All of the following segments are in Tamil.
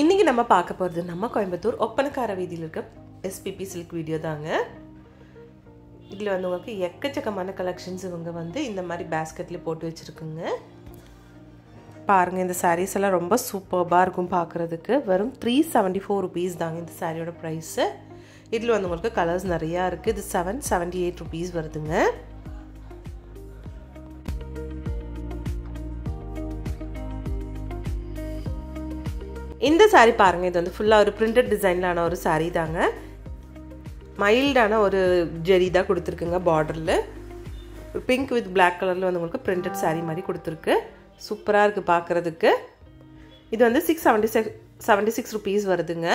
இன்னைக்கு நம்ம பார்க்க போகிறது நம்ம கோயம்புத்தூர் ஒப்பனக்கார வீதியில் இருக்க எஸ்பிபி சில்க் வீடியோ தாங்க. இதில் வந்து உங்களுக்கு எக்கச்சக்கமான கலெக்ஷன்ஸ் இவங்க வந்து இந்த மாதிரி பேஸ்கெட்டில் போட்டு வச்சுருக்குங்க. பாருங்கள், இந்த சாரீஸ் எல்லாம் ரொம்ப சூப்பர்பாக இருக்கும் பார்க்குறதுக்கு. வெறும் 374 rupees தாங்க இந்த சாரியோட ப்ரைஸு. இதில் வந்து உங்களுக்கு கலர்ஸ் நிறையா இருக்குது. இது 778 rupees வருதுங்க. இந்த சாரீ பாருங்கள், இது வந்து ஃபுல்லாக ஒரு பிரிண்டட் டிசைன்லான ஒரு சாரீ தாங்க. மைல்டான ஒரு ஜெரி தான் கொடுத்துருக்குங்க. பார்டரில் பிங்க் வித் பிளாக் கலரில் வந்து உங்களுக்கு பிரிண்டட் சாரீ மாதிரி கொடுத்துருக்கு. சூப்பராக இருக்குது பார்க்குறதுக்கு. இது வந்து 676 rupees வருதுங்க.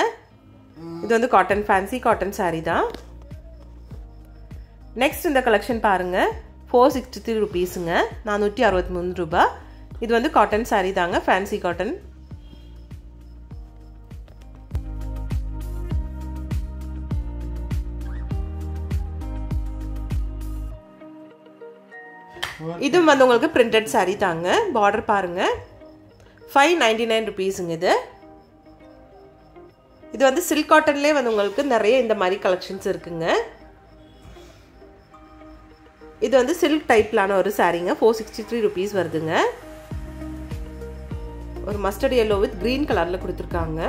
இது வந்து காட்டன் ஃபேன்சி காட்டன் சாரீ தான். நெக்ஸ்ட் இந்த கலெக்ஷன் பாருங்கள், 463 rupeesங்க, 463 ரூபாய். இது வந்து காட்டன் சாரீ தாங்க, ஃபேன்சி காட்டன். இதுவும் வந்து உங்களுக்கு பிரிண்டட் சாரீ தாங்க. பார்டர் பாருங்க, 599 rupeesங்க. இது வந்து சில்க் காட்டன்லேயே வந்து உங்களுக்கு நிறைய இந்த மாதிரி கலெக்ஷன்ஸ் இருக்குங்க. இது வந்து சில்க் டைப்லான ஒரு சாரீங்க, 463 rupees வருதுங்க. ஒரு மஸ்டர்ட் yellow வித் கிரீன் கலர்ல கொடுத்துருக்காங்க.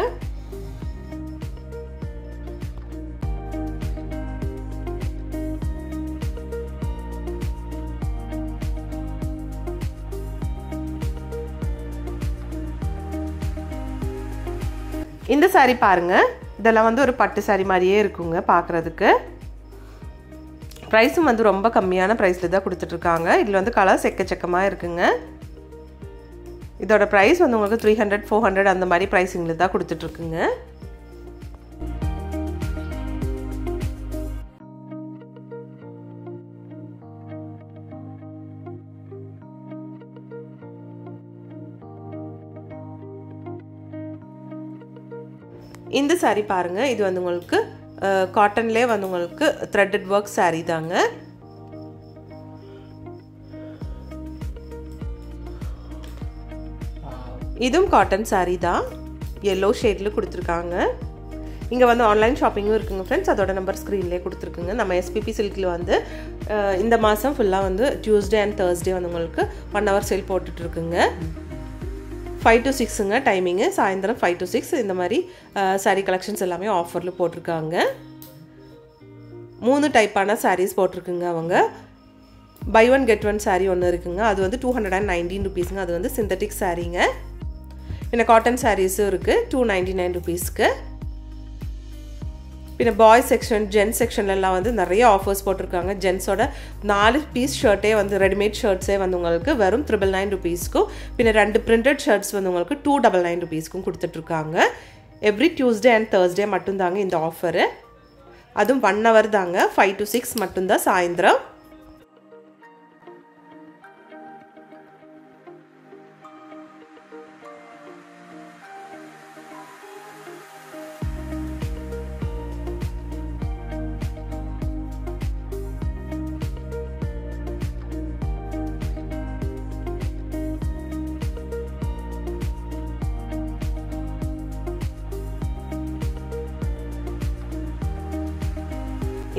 இந்த சாரீ பாருங்க, இதெல்லாம் வந்து ஒரு பட்டு சாரீ மாதிரியே இருக்குங்க பார்க்குறதுக்கு. ப்ரைஸும் வந்து ரொம்ப கம்மியான ப்ரைஸில் தான் கொடுத்துட்ருக்காங்க. இதில் வந்து கலர்ஸ் எக்கச்சக்கமாக இருக்குங்க. இதோட ப்ரைஸ் வந்து உங்களுக்கு 300, 400 அந்த மாதிரி ப்ரைஸிங்கில் தான் கொடுத்துட்ருக்குங்க. இந்த சாரீ பாருங்க, இது வந்து உங்களுக்கு காட்டன்லேயே வந்து உங்களுக்கு த்ரெட்டட் ஒர்க் சாரீ தாங்க. இதுவும் காட்டன் சாரீ தான், எல்லோ ஷேட்ல கொடுத்துருக்காங்க. இங்கே வந்து ஆன்லைன் ஷாப்பிங்கும் இருக்குங்க ஃப்ரெண்ட்ஸ். அதோட நம்பர் ஸ்க்ரீன்லேயே கொடுத்துருக்குங்க. நம்ம எஸ்பிபி சில்கில் வந்து இந்த மாதம் ஃபுல்லாக வந்து டியூஸ்டே அண்ட் தேர்ஸ்டே வந்து உங்களுக்கு 1 hour சேல் போட்டுட்ருக்குங்க. 5 to 6ங்க டைமிங்கு, சாயந்தரம் 5 to 6 இந்த மாதிரி சாரீ கலெக்ஷன்ஸ் எல்லாமே ஆஃபரில் போட்டிருக்காங்க. 3 டைப்பான சாரீஸ் போட்டிருக்குங்க அவங்க. Buy one get one sari ஒன்று இருக்குங்க, அது வந்து 219 rupeesங்க. அது வந்து சிந்தட்டிக் சாரீங்க. பின்ன காட்டன் சாரீஸும் இருக்குது 299 rupeesக்கு. பின்ன பாய்ஸ் செக்ஷன், ஜென்ஸ் செக்ஷன்லாம் வந்து நிறைய ஆஃபர்ஸ் போட்டிருக்காங்க. ஜென்ஸோட 4 பீஸ் ஷர்ட்டே வந்து ரெடிமேட் ஷர்ட்ஸே வந்து உங்களுக்கு வெறும் 999 rupeesக்கும், பின்ன 2 பிரிண்டட் ஷர்ட்ஸ் வந்து உங்களுக்கு 299 rupeesக்கும் கொடுத்துட்ருக்காங்க. எவ்ரி டியூஸ்டே அண்ட் தேர்ஸ்டே மட்டும்தாங்க இந்த ஆஃபரு. அதுவும் 1 hour தாங்க, 5 to 6 மட்டும்தான் சாயந்தரம்.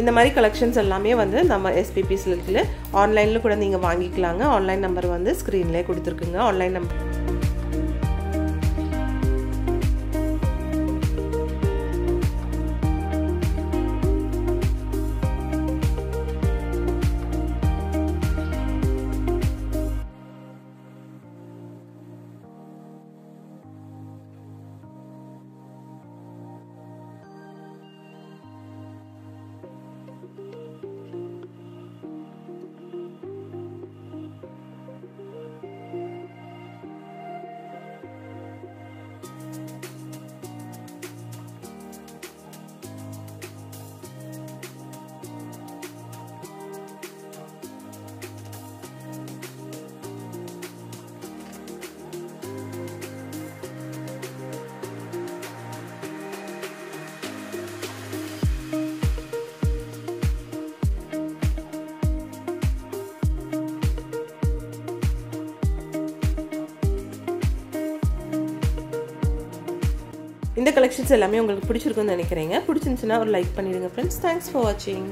இந்த மாதிரி கலெக்ஷன்ஸ் எல்லாமே வந்து நம்ம எஸ்பிபி சில்கில் ஆன்லைனில் கூட நீங்கள் வாங்கிக்கலாங்க. ஆன்லைன் நம்பர் வந்து ஸ்க்ரீன்லேயே கொடுத்துருக்குங்க. ஆன்லைன் நம்பர் இந்த கலெக்ஷன்ஸ் எல்லாமே உங்களுக்கு பிடிச்சிருக்குன்னு நினைக்கிறேங்க. பிடிச்சிருந்துச்சுன்னா ஒரு லைக் பண்ணிடுங்க ஃப்ரெண்ட்ஸ். தேங்க்ஸ் ஃபார் வாட்சிங்.